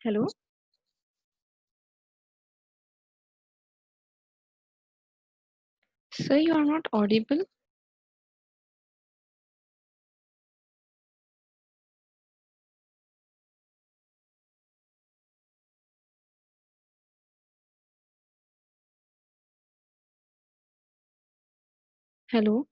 Hello? Sir, you are not audible. Hello?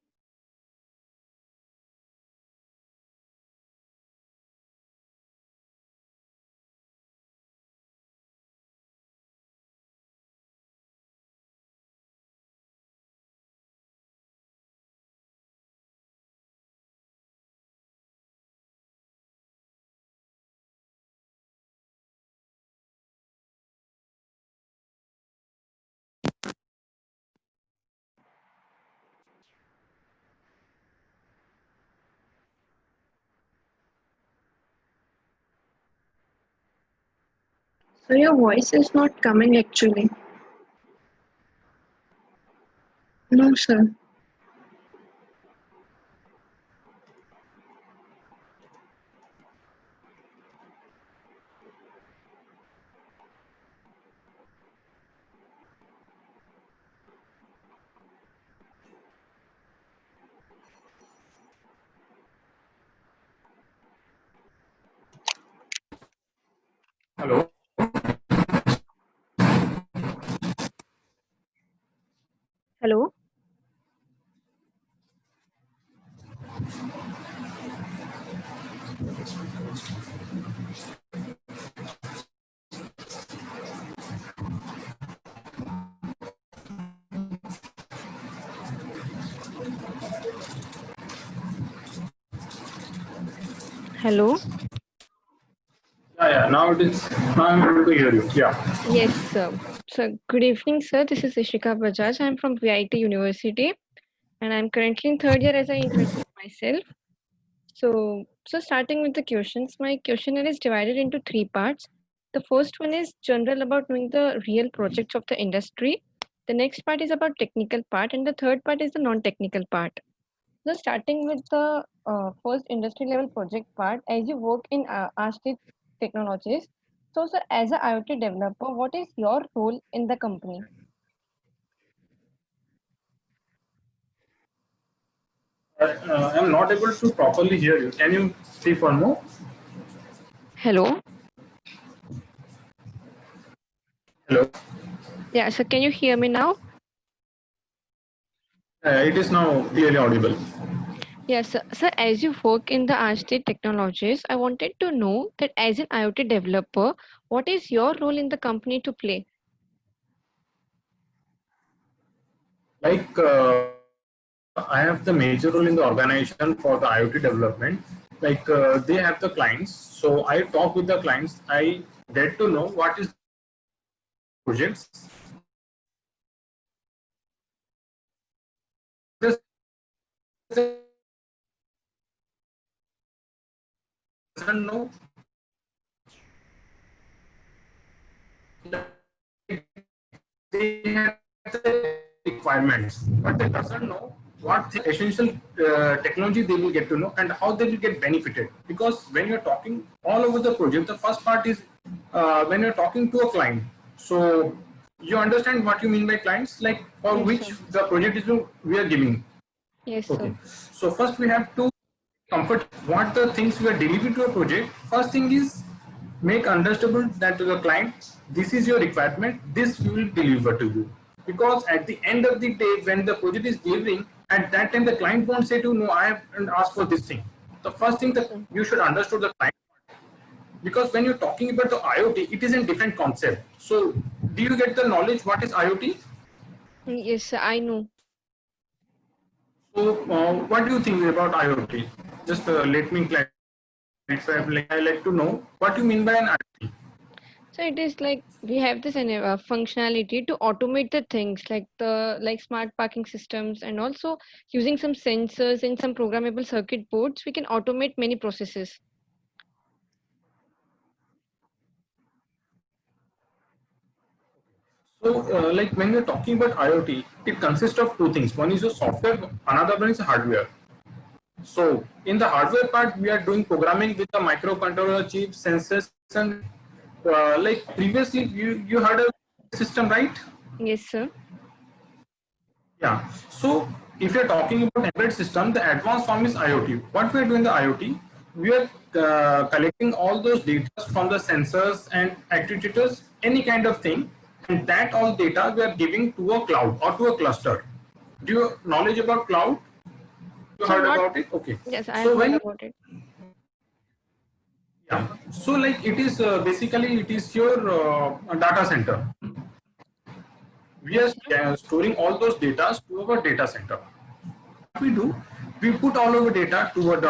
So your voice is not coming actually. No, sir. Hello. Hello? Hello? Yeah. Now it is. Now I'm able to hear you. Yeah. Yes, sir. So good evening, sir. This is Ishika Bajaj. I'm from VIT University and I'm currently in third year as I introduced myself. So starting with the questions, my questionnaire is divided into three parts. The first one is general about knowing the real projects of the industry. The next part is about technical part and the third part is the non-technical part. So starting with the first industry level project part, as you work in Ashtit Technologies, so sir, as a IoT developer, what is your role in the company? I'm not able to properly hear you. Can you speak one more? Hello. Hello. Yeah, so can you hear me now? It is now clearly audible. Yes, sir, as you work in the Ashtit Technologies, I wanted to know that as an IoT developer, what is your role in the company to play? Like I have the major role in the organization for the IoT development. Like they have the clients, so I talk with the clients. I get to know what is projects. Just doesn't know they have the requirements, but they doesn't know what the essential technology they will get to know and how they will get benefited. Because when you're talking all over the project, the first part is when you're talking to a client. So you understand what you mean by clients, like for Yes, which sir. the project is we are giving. Yes, Okay. sir. So first we have to comfort what the things we are delivering to a project. First thing is make understandable that to the client, this is your requirement, this we will deliver to you. Because at the end of the day, when the project is delivering, at that time the client won't say to no, I haven't asked for this thing. The first thing Yes, that sir. you should understand the client, because when you're talking about the IoT, it is a different concept. So do you get the knowledge what is IoT? Yes, sir, I know. So what do you think about IoT? Just let me clarify. Like, I like to know what you mean by an IoT. So it is like we have this functionality to automate the things like smart parking systems and also using some sensors and some programmable circuit boards, we can automate many processes. So, like when we're talking about IoT, it consists of two things. One is the software, another one is hardware. So, in the hardware part, we are doing programming with the microcontroller chips, sensors, and like previously you heard of system, right? Yes, sir. Yeah. So if you're talking about embedded system, the advanced form is IoT. What we are doing in the IoT, we are collecting all those data from the sensors and actuators, any kind of thing, and that all data we are giving to a cloud or to a cluster. Do you knowledge about cloud? You So heard not, about it? Okay. yes, I have So heard when about it. yeah, so like it is basically it is your data center. We are Yes, sir. storing all those data to our data center. What we do, we put all our data toward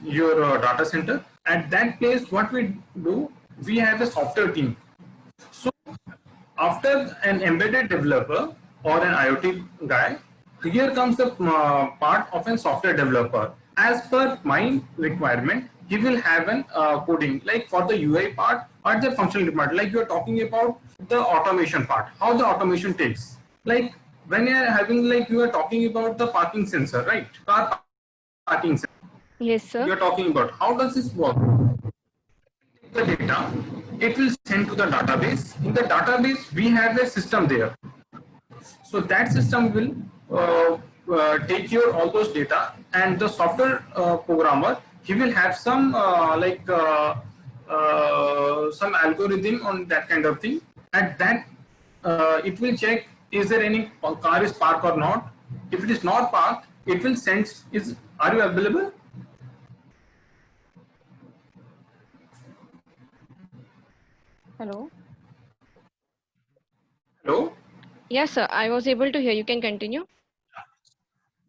your data center. At that place, what we do, we have a software team. So after an embedded developer or an IoT guy, here comes the part of a software developer. As per my requirement, he will have an coding like for the UI part or the functional part. Like you are talking about the automation part, how the automation takes. Like when you are having like you are talking about the parking sensor, right? Car parking sensor. Yes, You sir. are talking about how does this work? The data, it will send to the database. In the database, we have a system there. So that system will take your all those data, and the software programmer, he will have some some algorithm on that kind of thing. At that, it will check is there any car is parked or not. If it is not parked, it will send is are you available? Hello. Hello. Yes, sir. I was able to hear. You can continue.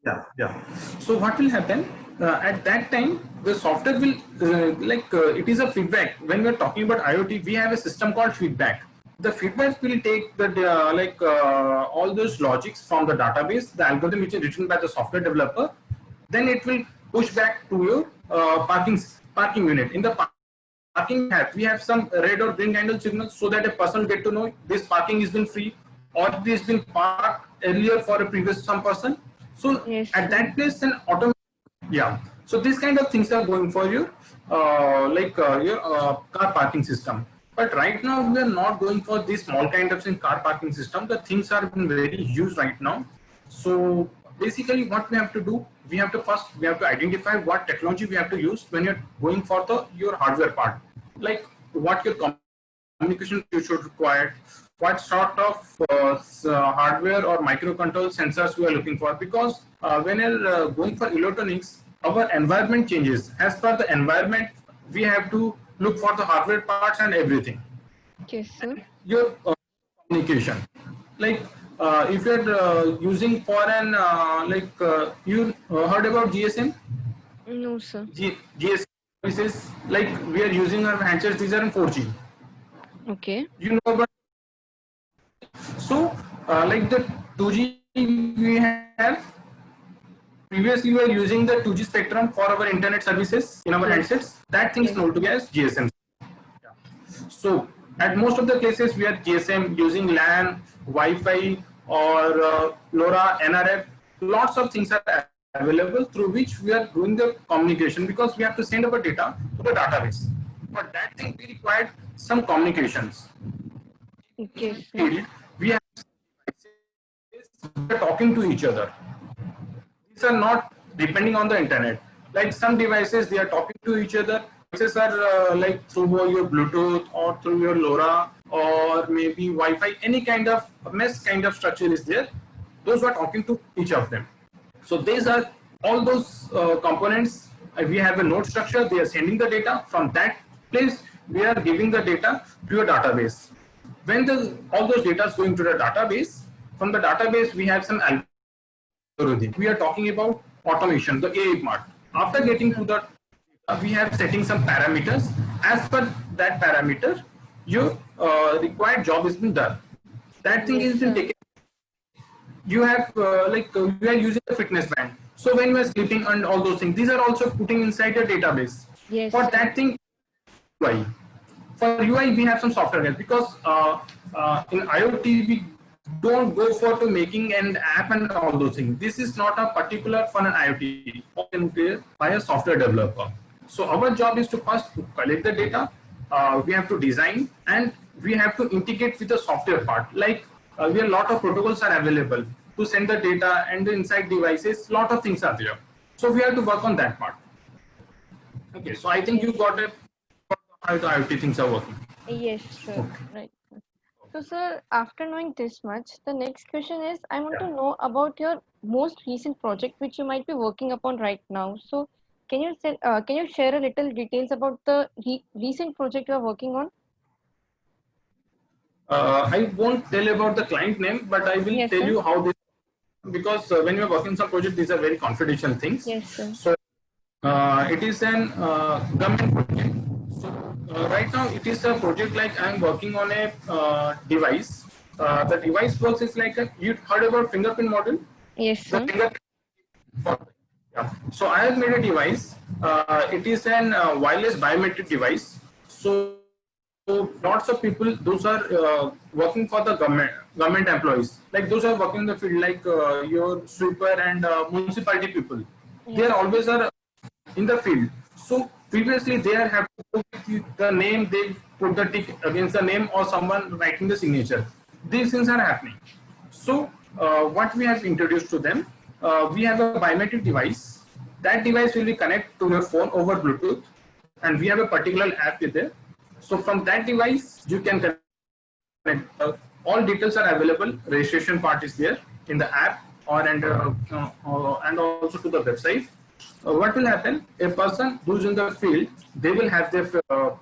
Yeah, yeah. So what will happen at that time? The software will it is a feedback. When we are talking about IoT, we have a system called feedback. The feedback will take the all those logics from the database, the algorithm which is written by the software developer. Then it will push back to your parking unit. In the parking we have some red or green kind of signals so that a person get to know this parking has been free or this has been parked earlier for a previous some person. So Yes, at sir. that place an auto yeah. So these kind of things are going for your car parking system. But right now we are not going for this small kind of car parking system. The things are been very huge right now. So basically what we have to do, we have to first we have to identify what technology we have to use when you're going for the your hardware part, like what your communication you should require, what sort of hardware or microcontrol sensors we are looking for, because when you're going for electronics, our environment changes. As per the environment, we have to look for the hardware parts and everything. Yes, sir. Your communication, like if you're using for an you heard about GSM? No, sir. GSM services, like we are using our handsets, these are in 4G. Okay. You know about. So, like the 2G we have, previously we were using the 2G spectrum for our internet services in our Yes. handsets. That thing is Yes. known to be as GSM. So, at most of the places we are GSM using LAN, Wi-Fi, or LoRa, NRF. Lots of things are available through which we are doing the communication, because we have to send our data to the database. For that thing, we required some communications. Okay, sir. Field, we have we are talking to each other. These are not depending on the internet. Like some devices, they are talking to each other. Devices are like through your Bluetooth or through your LoRa or maybe Wi-Fi. Any kind of mesh kind of structure is there. Those are talking to each of them. So these are all those components. We have a node structure. They are sending the data from that place. We are giving the data to a database. When all those data is going to the database, from the database we have some algorithm. We are talking about automation, the AI part. After getting to the we have setting some parameters. As per that parameter, your required job has been done. That thing Yes, has been sir. taken. You have you are using a fitness band. So when you are sleeping and all those things, these are also putting inside a database. Yes, For sir. that thing, UI. For UI, we have some software guys, because in IoT we don't go for to making an app and all those things. This is not a particular for an IoT by a software developer. So our job is to first collect the data, we have to design, and we have to integrate with the software part. Like we have a lot of protocols are available to send the data and the inside devices. Lot of things are there. So we have to work on that part. Okay, so I think you got it. How the IoT things are working. Yes, sir. Right. So, sir, after knowing this much, the next question is I want to know about your most recent project which you might be working upon right now. So, can you share a little details about the recent project you are working on? I won't tell about the client name, but I will Yes, tell sir. you how this, because when you are working some project, these are very confidential things. Yes, sir. So it is an government project. So right now it is a project like I am working on a device. The device works is like you heard about fingerprint model? Yes, The sir. fingerprint. Yeah. So I have made a device. It is an wireless biometric device. So lots of people, those are working for the government employees, like those are working in the field, like your sweeper and municipality people. They are always are in the field. So previously they are have to put the name, they put the tick against the name or someone writing the signature. These things are happening. So what we have introduced to them, we have a biometric device. That device will be connected to your phone over Bluetooth, and we have a particular app with it. So from that device, you can connect. All details are available. Registration part is there in the app, and also to the website. What will happen? A person who's in the field, they will have their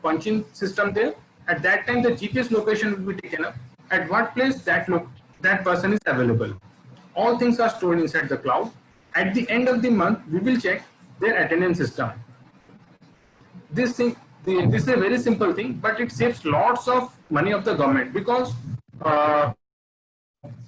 punching system there. At that time, the GPS location will be taken up. At what place that person is available. All things are stored inside the cloud. At the end of the month, we will check their attendance system. This is a very simple thing, but it saves lots of money of the government, because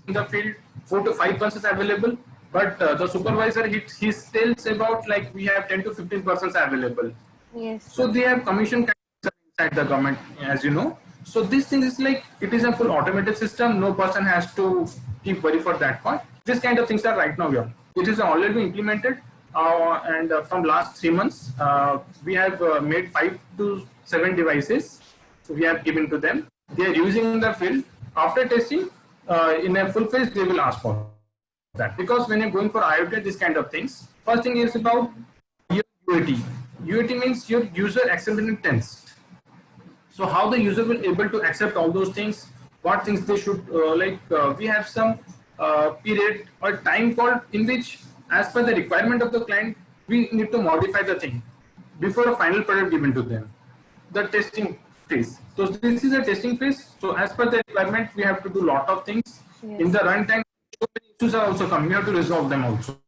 in the field 4 to 5 persons available, but the supervisor he tells about like we have 10 to 15% available. Yes. So they have commission inside the government, as you know. So this thing is like it is a full automated system. No person has to keep worry for that part. This kind of things are right now here. It is already implemented, and from last 3 months we have made 5 to 7 devices. So we have given to them. They are using in the field. After testing, in a full phase, they will ask for that, because when you're going for IoT, this kind of things, first thing is about your UAT. UAT means your user acceptance. So how the user will able to accept all those things, what things they should we have some period or time called in which, as per the requirement of the client, we need to modify the thing before a final product given to them. The testing phase. So this is a testing phase. So as per the requirement, we have to do lot of things. Yes. In the runtime. Issues are also coming. We have to resolve them also.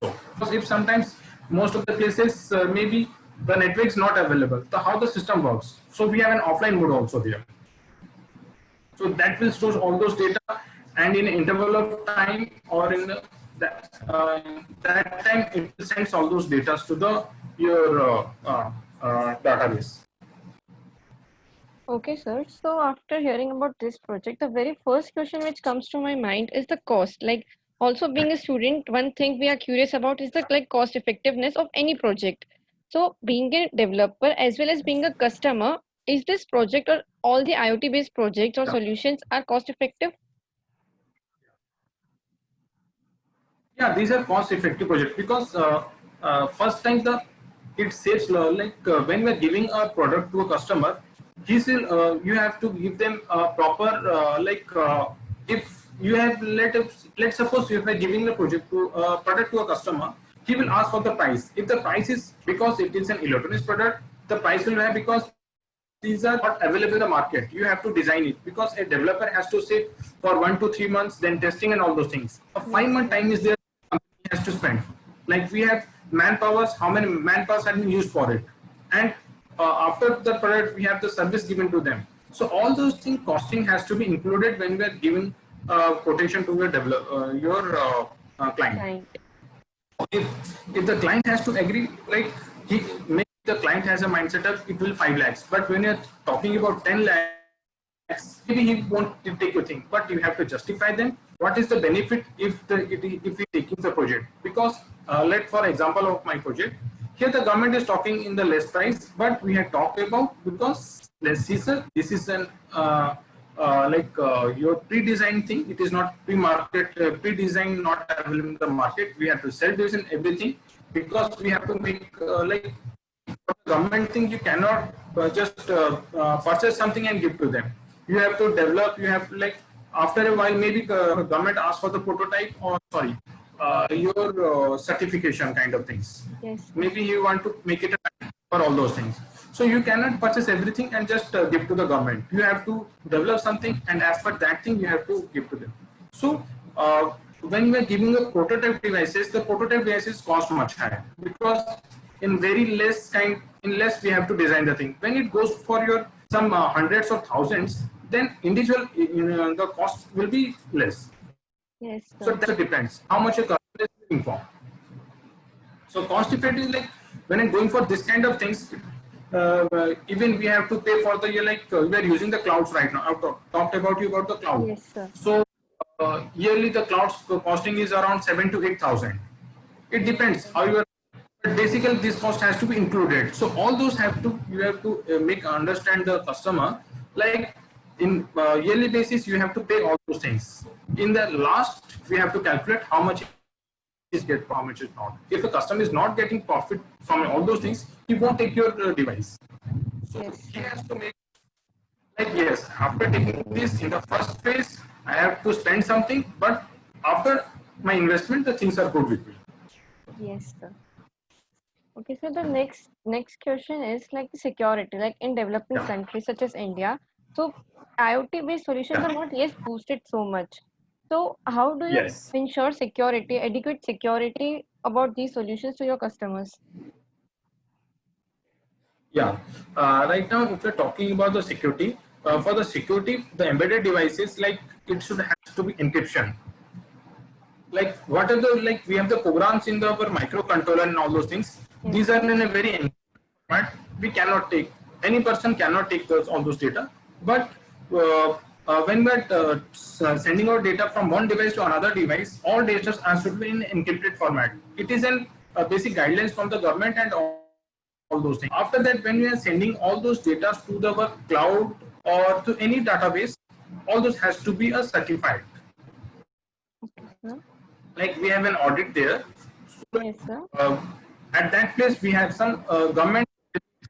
Because if sometimes most of the places maybe the network is not available, so how the system works. So we have an offline mode also here. So that will store all those data, and in an interval of time or in that time it sends all those data to the your database. Okay, sir. So after hearing about this project, the very first question which comes to my mind is the cost. Like, also being a student, one thing we are curious about is the cost effectiveness of any project. So being a developer as well as being a customer, is this project or all the IoT based projects or solutions are cost effective? Yeah, these are cost effective projects, because first time it saves when we are giving a product to a customer, you have to give them a proper if you have let's suppose if we are giving the product to a customer, he will ask for the price. If the price is, because it is an electronics product, the price will have, because these are not available in the market. You have to design it, because a developer has to sit for 1 to 3 months, then testing and all those things. A 5-month time is there has to spend. Like we have manpowers, how many manpowers have been used for it, and after the product we have the service given to them. So all those things, costing has to be included when we are giving quotation to your client. If the client has to agree, like maybe the client has a mindset of it will 5 lakhs, but when you're talking about 10 lakhs, maybe he won't take your thing, but you have to justify them. What is the benefit if we taking the project? Because let for example of my project, here the government is talking in the less price, but we have talked about, because let's see, sir, this is an your pre-designed thing. It is not pre-market, pre-designed, not available in the market. We have to self-design everything because we have to make government thing. You cannot just purchase something and give to them. You have to develop. You have to, like, after a while, maybe government asks for the prototype, or sorry, your certification kind of things. Yes. Maybe you want to make it for all those things. So you cannot purchase everything and just give to the government. You have to develop something, and as per that thing, you have to give to them. So when we are giving a prototype devices, the prototype devices cost much higher because in very less we have to design the thing. When it goes for your some hundreds or thousands, then individual the cost will be less. Yes. So that depends how much a customer is looking for. So cost effective, like when I'm going for this kind of things, even we have to pay for the we are using the clouds right now. I've talked about the cloud. Yes, sir. So yearly the clouds costing is around 7,000 to 8,000. It depends how you are. But basically, this cost has to be included. So all those you have to make understand the customer. Like in yearly basis, you have to pay all those things. In the last, we have to calculate how much is get, how much is not. If a customer is not getting profit from all those things, he won't take your device. So Yes. he has to make like, yes, after taking this in the first phase, I have to spend something, but after my investment, the things are good with me. Yes, sir. Okay, so the next question is like the security, like in developing Yeah. countries such as India. So IoT-based solutions Yeah. are not yet boosted so much. So how do you Yes. ensure security, adequate security about these solutions to your customers? Yeah. Right now, if you're talking about the security, for the security, the embedded devices, like it should have to be encryption. Like what are the, like we have the programs in the our microcontroller and all those things. Yes. These are in a very encrypted format. We cannot take, any person cannot take all those data. But when we're sending out data from one device to another device, all data should be in encrypted format. It is an basic guidelines from the government and all those things. After that, when we are sending all those data to the cloud or to any database, all those has to be certified. Huh? Like we have an audit there. So, Yes, sir. at that place, we have some government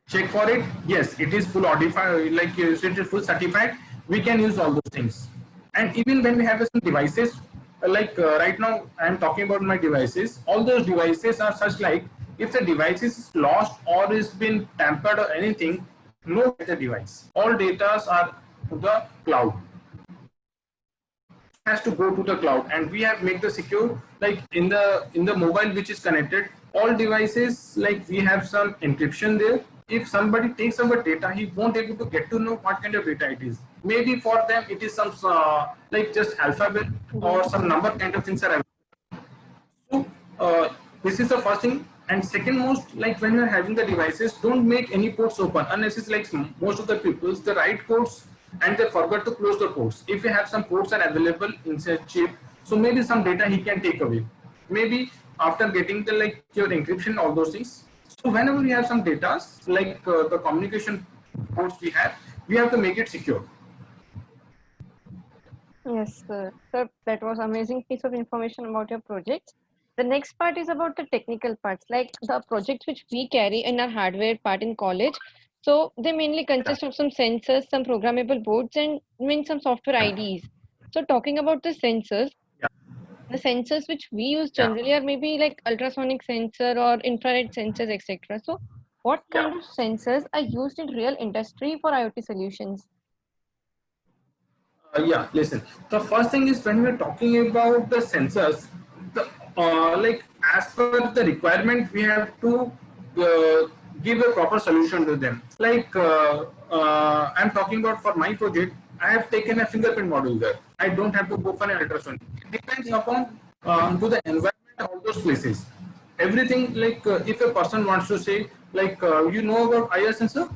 check for it. Yes, it is full audified, like it is full certified. We can use all those things. And even when we have some devices, right now, I am talking about my devices. All those devices are such like, if the device is lost or is been tampered or anything, no the device. All data are to the cloud. Has to go to the cloud, and we have make the secure, like in the mobile which is connected, all devices, like we have some encryption there. If somebody takes our data, he won't able to get to know what kind of data it is. Maybe for them it is some like just alphabet or some number kind of things are available. So this is the first thing. And second most, like when you're having the devices, don't make any ports open unless it's like most of the people's the right ports, and they forgot to close the ports. If you have some ports are available inside chip, so maybe some data he can take away. Maybe after getting the like your encryption, all those things. So whenever we have some data, like the communication ports we have to make it secure. Yes, sir. Sir, that was amazing piece of information about your project. The next part is about the technical parts, like the projects which we carry in our hardware part in college. So they mainly consist of some sensors, some programmable boards, and some software IDs. So talking about Yeah. the sensors which we use Yeah. generally are maybe like ultrasonic sensor or infrared sensors, etc. So what Yeah. kind of sensors are used in real industry for IoT solutions? Yeah, listen. The first thing is when we're talking about the sensors, the like as per the requirement, we have to give a proper solution to them. Like I'm talking about for my project, I have taken a fingerprint module there. I don't have to go for an ultrasonic. It depends upon to the environment, all those places. Everything, like if a person wants to say, like you know about IR sensor,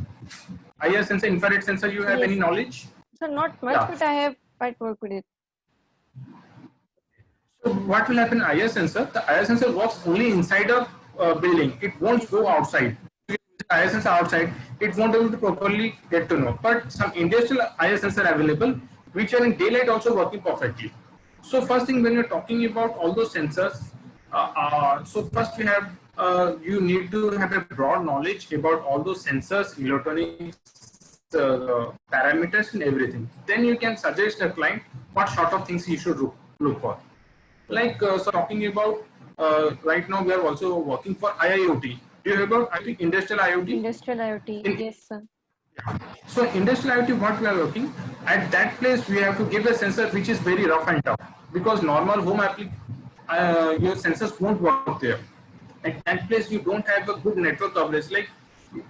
infrared sensor, you have Yes. any knowledge? So not much, Yeah. but I have quite worked with it. So what will happen? IR sensor. The IR sensor works only inside a building. It won't go outside. IR sensor outside, it won't be able to properly get to know. But some industrial IR sensor available, which are in daylight also working perfectly. So first thing when you're talking about all those sensors, so first you need to have a broad knowledge about all those sensors, electronics, parameters and everything. Then you can suggest a client what sort of things he should look for. Like so talking about right now we are also working for IIoT. Do you hear about IoT, industrial IoT? Industrial IoT. Yes, sir. So industrial IoT, what we are working at that place, we have to give a sensor which is very rough and tough, because normal home your sensors won't work there. At that place, you don't have a good network coverage. Like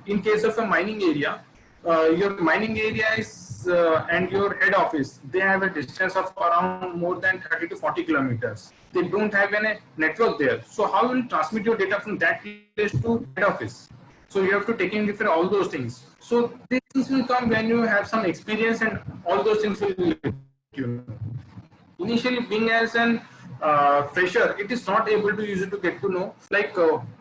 in case of a mining area, your mining area is and your head office, they have a distance of around more than 30 to 40 kilometers. They don't have any network there. So how will you transmit your data from that place to head office? So you have to take in different all those things. So these things will come when you have some experience, and all those things will initially being as an fresher, it is not able to use it to get to know like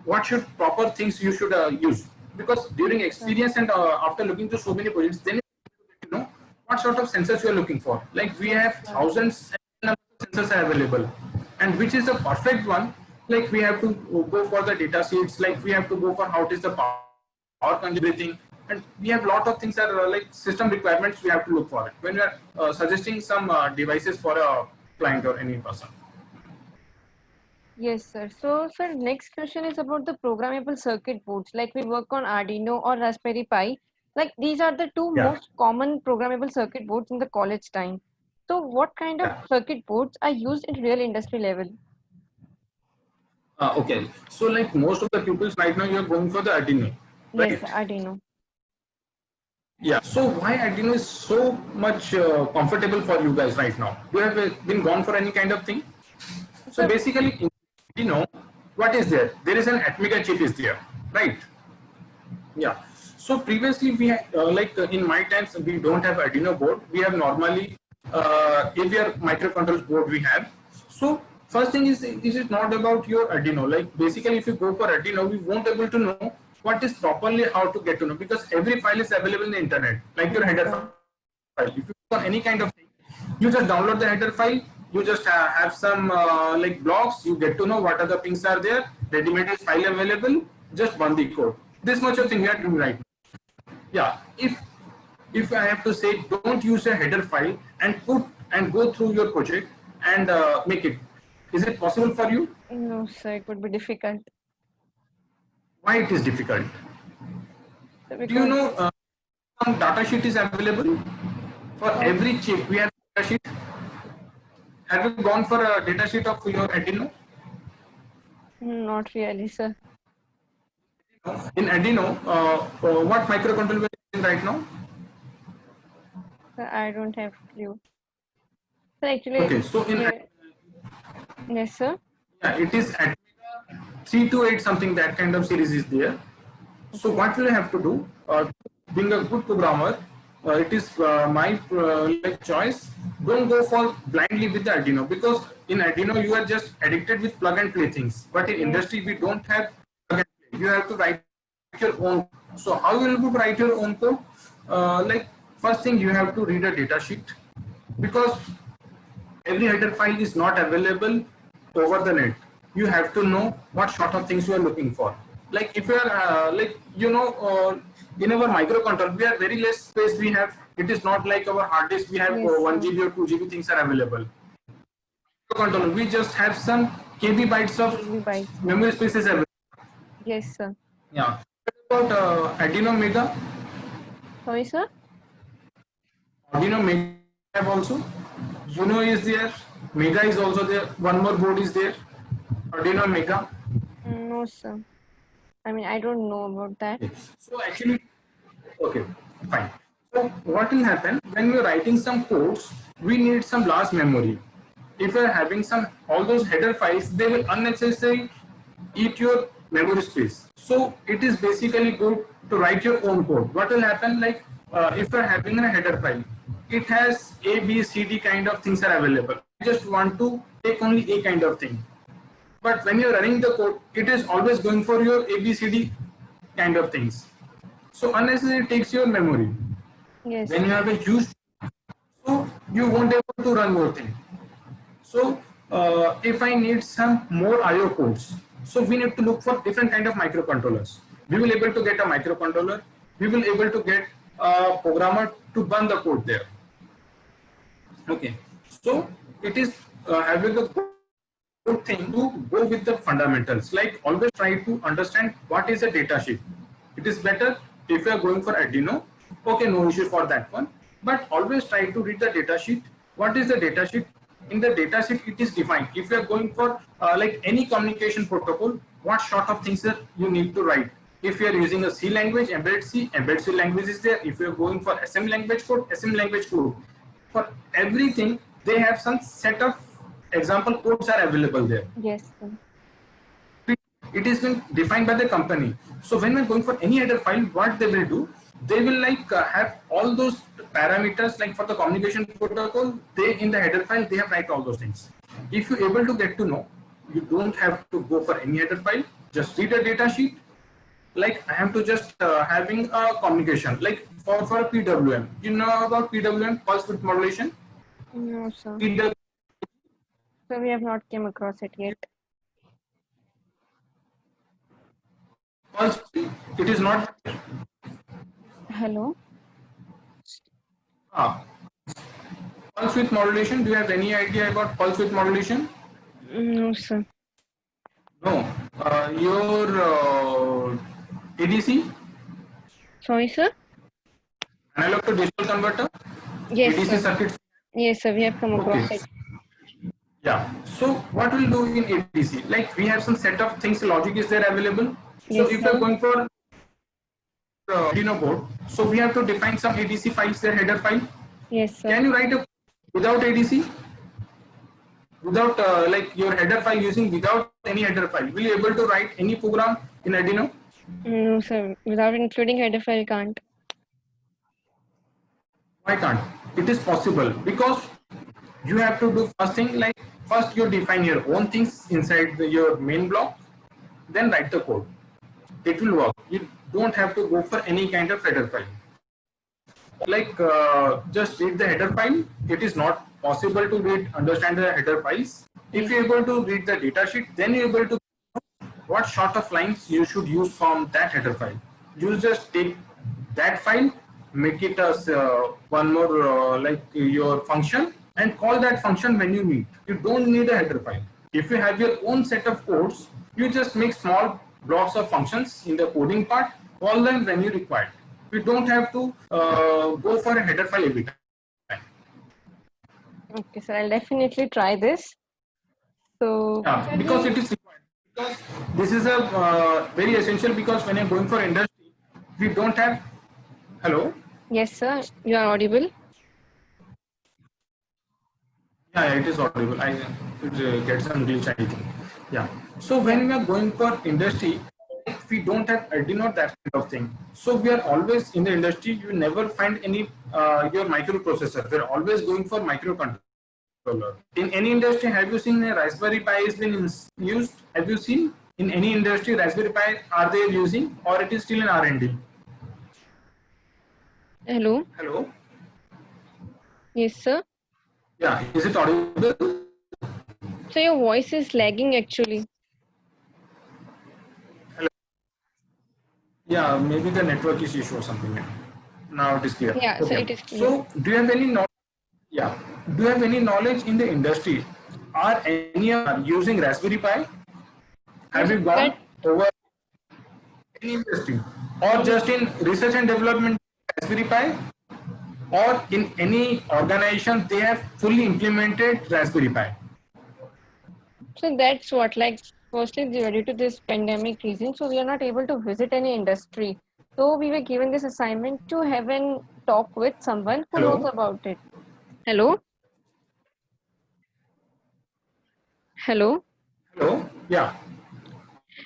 what should proper things you should use, because during experience and after looking to so many projects, then you know what sort of sensors you are looking for. Like we have thousands of sensors are available, and which is the perfect one. Like we have to go for the data sheets, like we have to go for how it is the power consumption, and we have a lot of things that are like system requirements we have to look for it when we are suggesting some devices for a client or any person. Yes, sir. So, sir, next question is about the programmable circuit boards. Like we work on Arduino or Raspberry Pi. Like these are the two Yeah. most common programmable circuit boards in the college time. So, what kind of circuit boards are used in real industry level? Okay, so like most of the pupils right now, you're going for the Arduino, right? Yes, Arduino. Yeah. So why Arduino is so much comfortable for you guys right now? You have been gone for any kind of thing? So basically, in Arduino, what is there? There is an Atmega chip is there, right? Yeah. So previously we had, in my times we don't have Arduino board. We have normally AVR microcontroller board we have. So first thing is, this is not about your Arduino. Like basically, if you go for Arduino, we won't able to know what is properly how to get to know, because every file is available in the internet. Like your header file. If you want any kind of thing, you just download the header file. You just have some like blocks. You get to know what are the things are there. Ready-made file available. Just run the code. This much of thing we are doing right now. Yeah. If I have to say, don't use a header file and go through your project and make it. Is it possible for you? No, sir, it would be difficult. Why it is difficult? Do you know some data sheet is available for every chip? We have data sheet. Have you gone for a data sheet of your Arduino? Not really, sir. In Arduino, what microcontroller we are using right now? Sir, I don't have clue. So actually, Okay, so in yes, sir. yeah, it is at 328 something, that kind of series is there. So what will you have to do? Being a good programmer, it is my like choice. Don't go for blindly with the Arduino, because in Arduino you are just addicted with plug and play things. But in industry we don't have plug and play. You have to write your own. So how will you write your own code? Like first thing, you have to read a data sheet, because every header file is not available over the net. You have to know what sort of things you are looking for. Like if you are in our microcontroller, we have very less space we have. It is not like our hard disk, we have 1 GB or 2 GB things are available. Microcontroller, we just have some KB bytes of memory spaces available. Yes, sir. Yeah. What about Arduino Mega? Sorry, sir? Arduino Mega have also. Uno is there. Mega is also there. One more board is there. Arduino Mega. No, sir. I mean, I don't know about that. So actually, okay, fine. So what will happen when we are writing some codes? We need some large memory. If you are having all those header files, they will unnecessarily eat your memory space. So it is basically good to write your own code. What will happen, like if you are having a header file, it has A, B, C, D kind of things are available. You just want to take only A kind of thing. But when you're running the code, it is always going for your A, B, C, D kind of things. So unnecessarily takes your memory. Yes. When you have a huge, so you won't be able to run more things. So if I need some more IO ports, so we need to look for different kind of microcontrollers. We will able to get a microcontroller. We will able to get a programmer to run the code there. Okay, so it is having a good thing to go with the fundamentals. Like always try to understand what is a data sheet. It is better if you are going for Arduino. Okay, no issue for that one. But always try to read the data sheet. What is the data sheet? In the data sheet, it is defined. If you are going for like any communication protocol, what sort of things that you need to write. If you are using a C language, embedded C language is there. If you are going for SM language code, SM language code. For everything, they have some set of example codes are available there. Yes, sir. It is been defined by the company. So when we're going for any header file, what they will do, they will like have all those parameters. Like for the communication protocol, they in the header file they have write all those things. If you're able to get to know, you don't have to go for any header file. Just read a data sheet. Like I am to just having a communication. Like for a PWM, you know about PWM, pulse width modulation. No, sir. PWM. So we have not came across it yet. Pulse, it is not. Hello. Pulse width modulation. Do you have any idea about pulse width modulation? No, sir. No. Your ADC, Sorry, sir. analog to digital converter, Yes, ADC sir. circuit. Yes, sir. We have come across Okay. it. Yeah. So what we'll do in ADC, like we have some set of things, logic is there available. So Yes, if sir. you're going for Arduino board, so we have to define some ADC files, their header file. Yes, sir. Can you write a without ADC? Without like your header file using without any header file, will you able to write any program in Arduino? No, sir. Without including header file, can't. Why can't? It is possible because you have to do first thing, like first you define your own things inside your main block, then write the code. It will work. You don't have to go for any kind of header file. Like just read the header file. It is not possible to understand the header files. If you're able to read the data sheet, then you're able to know what sort of lines you should use from that header file. You just take that file, make it as one more like your function, and call that function when you need. You don't need a header file. If you have your own set of codes, you just make small blocks of functions in the coding part, call them when you require. We don't have to go for a header file every time. Okay, sir. I'll definitely try this. So, Yeah, because it is required. Because this is a very essential. Because when you're going for industry, we don't have. Hello. yes, sir. You are audible. Yeah, it is audible. I get some glitch, I think. Yeah. So when we are going for industry, we don't have Arduino, that kind of thing. So we are always in the industry. You never find any your microprocessor. We're always going for microcontroller. In any industry, have you seen a Raspberry Pi is been used? Have you seen in any industry Raspberry Pi are they using, or it is still in R&D? Hello. Hello. Yes, sir. Yeah. Is it audible? So your voice is lagging actually. Yeah, maybe the network is issue or something. Now it is clear. Yeah, so it is clear. So do you have any knowledge? Yeah. Do you have any knowledge in the industry? Are any are using Raspberry Pi? Have you gone over any industry, or just in research and development Raspberry Pi, or in any organization they have fully implemented Raspberry Pi? So that's what, like, firstly, due to this pandemic reason, so we are not able to visit any industry. So we were given this assignment to have a talk with someone who knows Hello. about it. Hello? Hello? Hello. Yeah.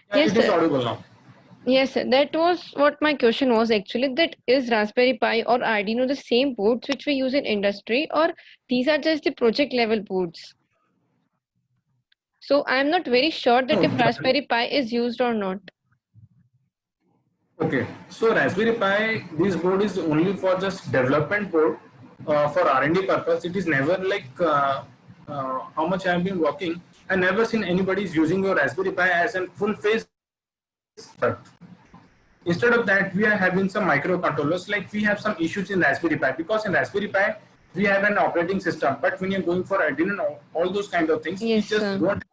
Yeah, Yes, it is sir. audible now. Yes, sir. That was what my question was actually. That is Raspberry Pi or Arduino the same boards which we use in industry, or these are just the project level boards? So I'm not very sure that No, if Raspberry Pi is used or not. Okay, so Raspberry Pi, this board is only for just development board for R&D purpose. It is never like how much I have been working. I never seen anybody is using your Raspberry Pi as a full face product. Instead of that, we are having some microcontrollers. Like we have some issues in Raspberry Pi because in Raspberry Pi we have an operating system, but when you're going for Arduino, all those kind of things, we Yes, just sir. don't.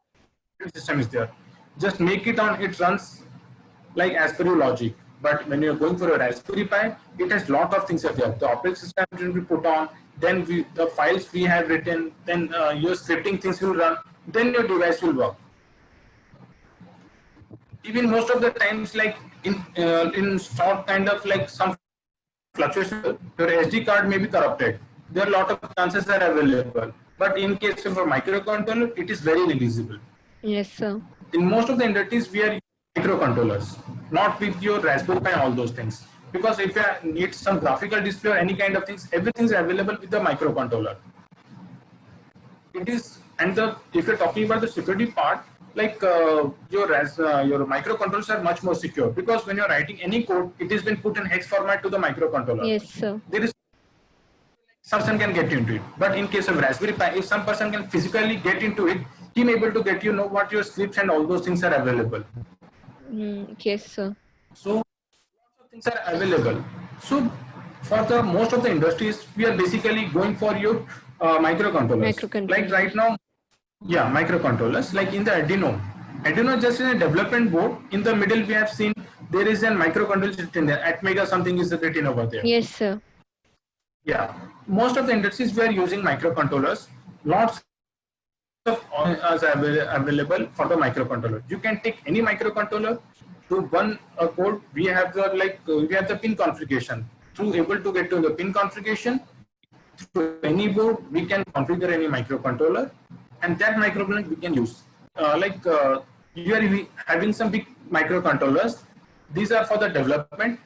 System is there. Just make it on. It runs like as per your logic. But when you're going for a Raspberry Pi, it has lot of things are there. The operating system will be put on, then the files we have written, then your scripting things will run, then your device will work. Even most of the times, like in short kind of like some fluctuation, your SD card may be corrupted. There are a lot of chances are available. But in case of a microcontroller, it is very negligible. Yes, sir. In most of the industries, we are using microcontrollers, not with your Raspberry Pi, all those things. Because if you need some graphical display or any kind of things, everything is available with the microcontroller. It is, and the if you're talking about the security part, like your microcontrollers are much more secure because when you're writing any code, it has been put in hex format to the microcontroller. Yes, sir. There is some person can get into it, but in case of Raspberry Pi, if some person can physically get into it, he may able to get know what your scripts and all those things are available. Yes, sir. So lots of things are available. So for the most of the industries, we are basically going for your microcontrollers. Like right now, yeah, microcontrollers. Like in the Arduino just in a development board. In the middle, we have seen there is a microcontroller written there. Atmega something is written over there. Yes, sir. Yeah, most of the industries we are using microcontrollers. Lots of are available for the microcontroller. You can take any microcontroller to run a code. We have the we have the pin configuration. Through able to get to the pin configuration through any board, we can configure any microcontroller, and that microcontroller we can use. You are having some big microcontrollers. These are for the development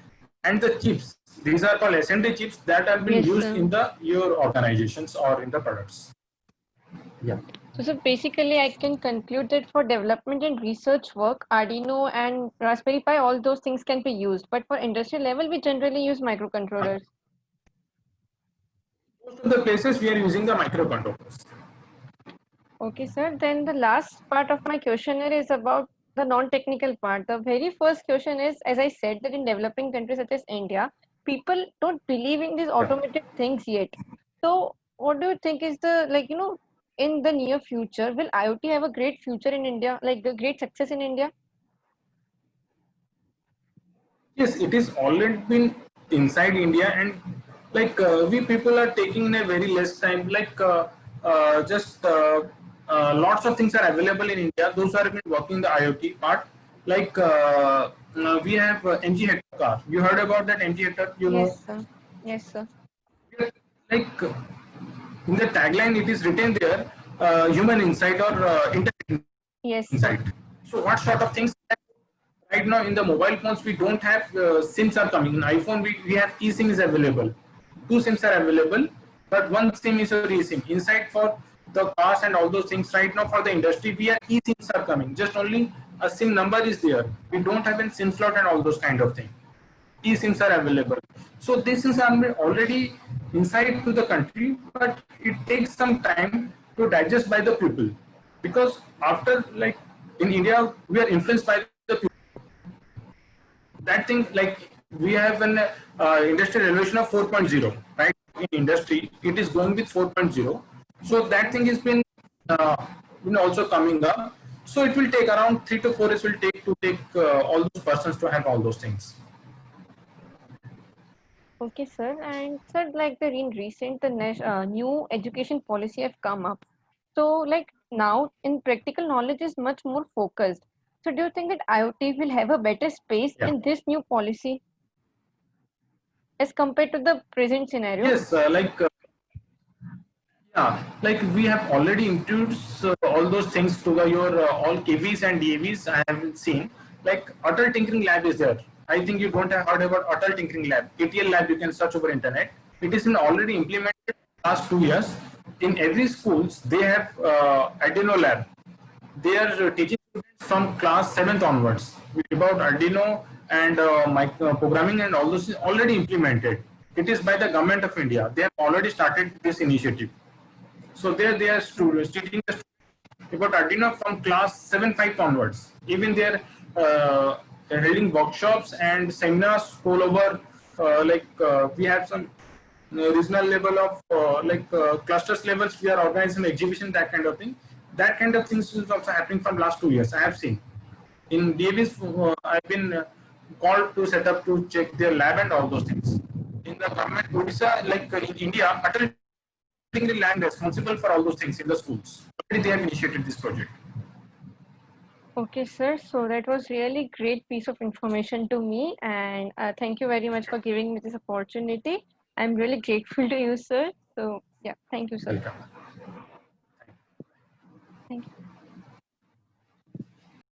and the chips. These are called SMD chips that are being used in the your organizations or in the products. Yeah. So basically, I can conclude that for development and research work, Arduino and Raspberry Pi, all those things can be used. But for industrial level, we generally use microcontrollers. Most of the places we are using the microcontrollers. Okay, sir. Then the last part of my questionnaire is about the non-technical part. The very first question is, as I said, that in developing countries such as India, people don't believe in these automated things yet. So what do you think is the, in the near future, will IoT have a great future in India, like the great success in India? Yes, it is already been inside India, and we people are taking in a very less time. Lots of things are available in India. Those are been working the IoT part. We have MG Hector car. You heard about that MG Hector? You know? Yes, sir. Yes, sir. Like in the tagline, it is written there, human insight or internet insight. So what sort of things? Right now in the mobile phones, we don't have SIMs are coming. In iPhone, we have eSIM is available. 2 SIMs are available, but 1 SIM is a eSIM. Inside for the cars and all those things, right now for the industry, we have eSIMs are coming. Just only a SIM number is there. We don't have a SIM slot and all those kind of things. eSIMs are available. So this is already inside to the country, but it takes some time to digest by the people. Because after in India, we are influenced by the people. That thing we have an industrial revolution of 4.0, right? In industry, it is going with 4.0. So that thing has been also coming up. So it will take around 3 to 4 years will take to take all those persons to have all those things. Okay, sir. And sir, in recent, the new education policy have come up. So now in practical knowledge is much more focused. So do you think that IoT will have a better space in this new policy as compared to the present scenario? Yes, we have already introduced all those things to your all KVs and DAVs. I have seen Atal Tinkering Lab is there. I think you don't have heard about Atal Tinkering Lab. ATL Lab you can search over internet. It is already implemented last 2 years. In every schools they have Arduino Lab. They are teaching students from class 7th onwards about Arduino and programming and all those is already implemented. It is by the government of India. They have already started this initiative. So there they are teaching the about Arduino from class 7-5 onwards. Even they are holding workshops and seminars all over. We have some regional level of clusters levels. We are organizing exhibition, that kind of thing. That kind of things is also happening from last 2 years. I have seen in DAVs. I've been called to set up to check their lab and all those things. In the government, Odisha, in India, Atal the land responsible for all those things in the schools. Already they have initiated this project. Okay, sir. So that was really great piece of information to me, and thank you very much for giving me this opportunity. I'm really grateful to you, sir. So yeah, thank you, sir. Welcome. Thank you.